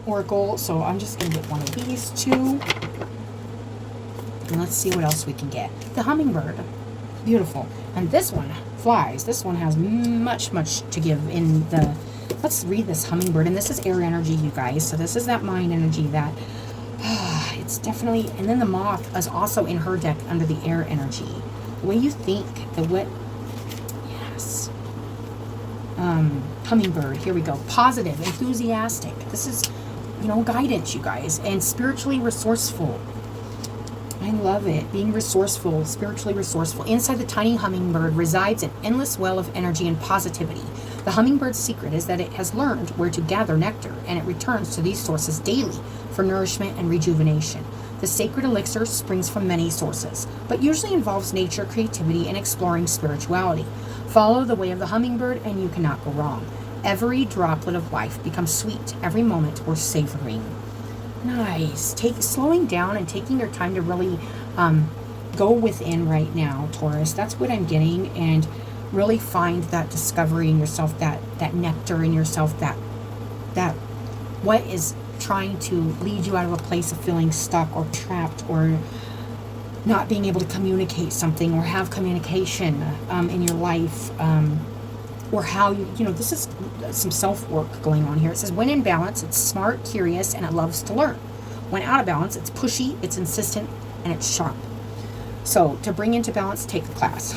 Oracle. So I'm just going to get one of these two. And let's see what else we can get. The hummingbird. Beautiful. And this one flies. This one has much to give in the... Let's read this hummingbird. And this is air energy, you guys. So this is that mind energy that... it's definitely... And then the moth is also in her deck under the air energy. The way you think, the what... Yes. Hummingbird. Here we go. Positive, enthusiastic. This is, you know, guidance, you guys. And spiritually resourceful. I love it. Being resourceful, spiritually resourceful. Inside the tiny hummingbird resides an endless well of energy and positivity. The hummingbird's secret is that it has learned where to gather nectar, and it returns to these sources daily for nourishment and rejuvenation. The sacred elixir springs from many sources, but usually involves nature, creativity, and exploring spirituality. Follow the way of the hummingbird, and you cannot go wrong. Every droplet of life becomes sweet. Every moment worth savoring. Nice. Slowing down and taking your time to really go within right now, Taurus. That's what I'm getting. And really find that discovery in yourself, that nectar in yourself, that what is trying to lead you out of a place of feeling stuck or trapped or not being able to communicate something or have communication in your life, or how you know, this is some self-work going on here. It says, when in balance, it's smart, curious, and it loves to learn. When out of balance, it's pushy, it's insistent, and it's sharp. So to bring into balance, take the class.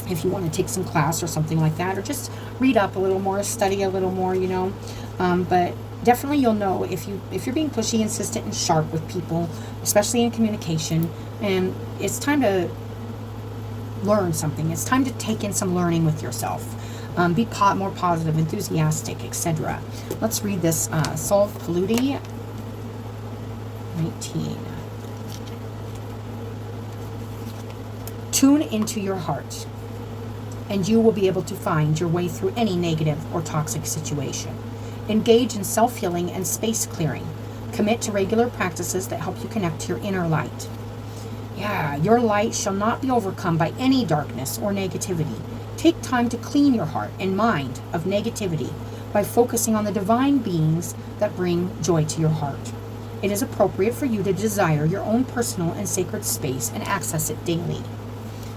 If you want to take some class or something like that, or just read up a little more, study a little more, you know. But definitely you'll know if you're being pushy, insistent, and sharp with people, especially in communication, and it's time to learn something. It's time to take in some learning with yourself. Be more positive, enthusiastic, etc. Let's read this. Solve Polluti 19. Tune into your heart, and you will be able to find your way through any negative or toxic situation. Engage in self-healing and space clearing. Commit to regular practices that help you connect to your inner light. Yeah, your light shall not be overcome by any darkness or negativity. Take time to clean your heart and mind of negativity by focusing on the divine beings that bring joy to your heart. It is appropriate for you to desire your own personal and sacred space and access it daily.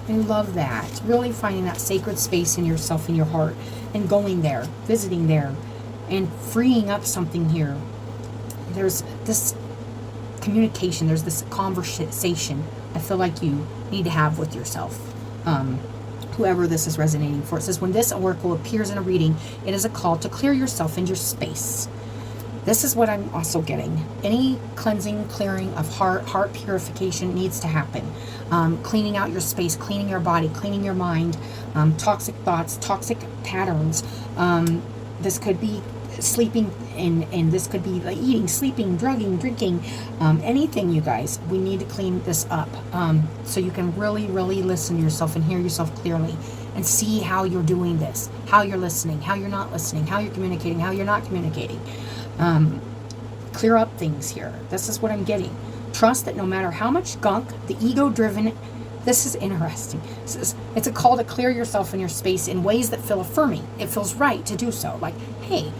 I love that. Really finding that sacred space in yourself, in your heart, and going there, visiting there, and freeing up something here. There's this communication, there's this conversation I feel like you need to have with yourself. Whoever this is resonating for. It says, when this oracle appears in a reading, it is a call to clear yourself and your space. This is what I'm also getting. Any cleansing, clearing of heart purification needs to happen. Cleaning out your space, cleaning your body, cleaning your mind, toxic thoughts, toxic patterns. This could be sleeping, and this could be like eating, sleeping, drugging, drinking, anything, you guys. We need to clean this up so you can really listen to yourself and hear yourself clearly and see how you're doing this, how you're listening, how you're not listening, how you're communicating, how you're not communicating. Clear up things here. This is what I'm getting. Trust that no matter how much gunk, the ego-driven, this is interesting. It's a call to clear yourself and your space in ways that feel affirming. It feels right to do so. Like, hey,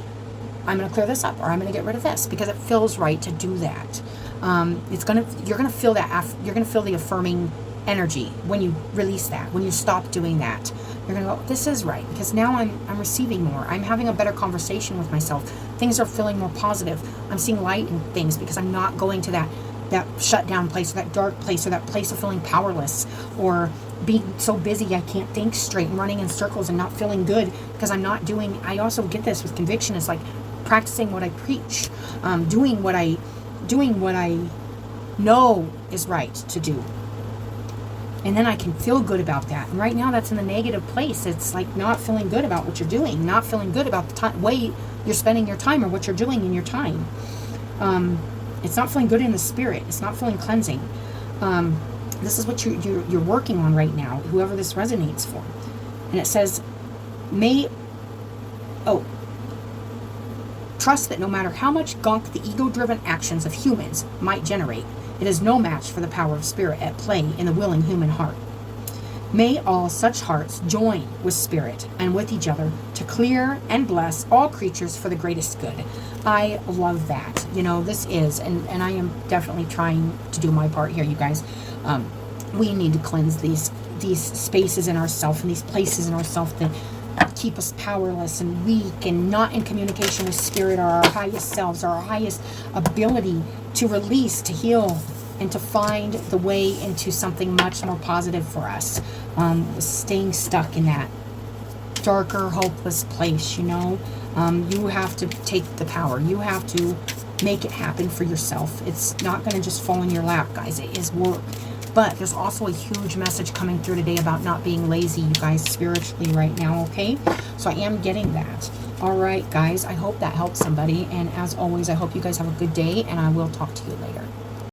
I'm going to clear this up, or I'm going to get rid of this because it feels right to do that. You're going to feel that. You're going to feel the affirming energy when you release that. When you stop doing that, you're going to go, this is right, because now I'm receiving more. I'm having a better conversation with myself. Things are feeling more positive. I'm seeing light in things because I'm not going to that shut down place, or that dark place, or that place of feeling powerless, or being so busy I can't think straight and running in circles and not feeling good because I'm not doing. I also get this with conviction. It's like practicing what I preach, doing what I know is right to do. And then I can feel good about that. And right now that's in the negative place. It's like not feeling good about what you're doing, not feeling good about the way you're spending your time or what you're doing in your time. It's not feeling good in the spirit. It's not feeling cleansing. This is what you're working on right now, whoever this resonates for. And it says, trust that no matter how much gunk the ego-driven actions of humans might generate, it is no match for the power of spirit at play in the willing human heart. May all such hearts join with spirit and with each other to clear and bless all creatures for the greatest good. I love that. You know, this is, and I am definitely trying to do my part here, you guys. We need to cleanse these spaces in ourselves and these places in ourselves that keep us powerless and weak and not in communication with spirit or our highest selves or our highest ability to release, to heal, and to find the way into something much more positive for us. Staying stuck in that darker, hopeless place, you know. You have to take the power. You have to make it happen for yourself. It's not going to just fall in your lap, guys. It is work. But there's also a huge message coming through today about not being lazy, you guys, spiritually right now, okay? So I am getting that. All right, guys, I hope that helps somebody. And as always, I hope you guys have a good day, and I will talk to you later.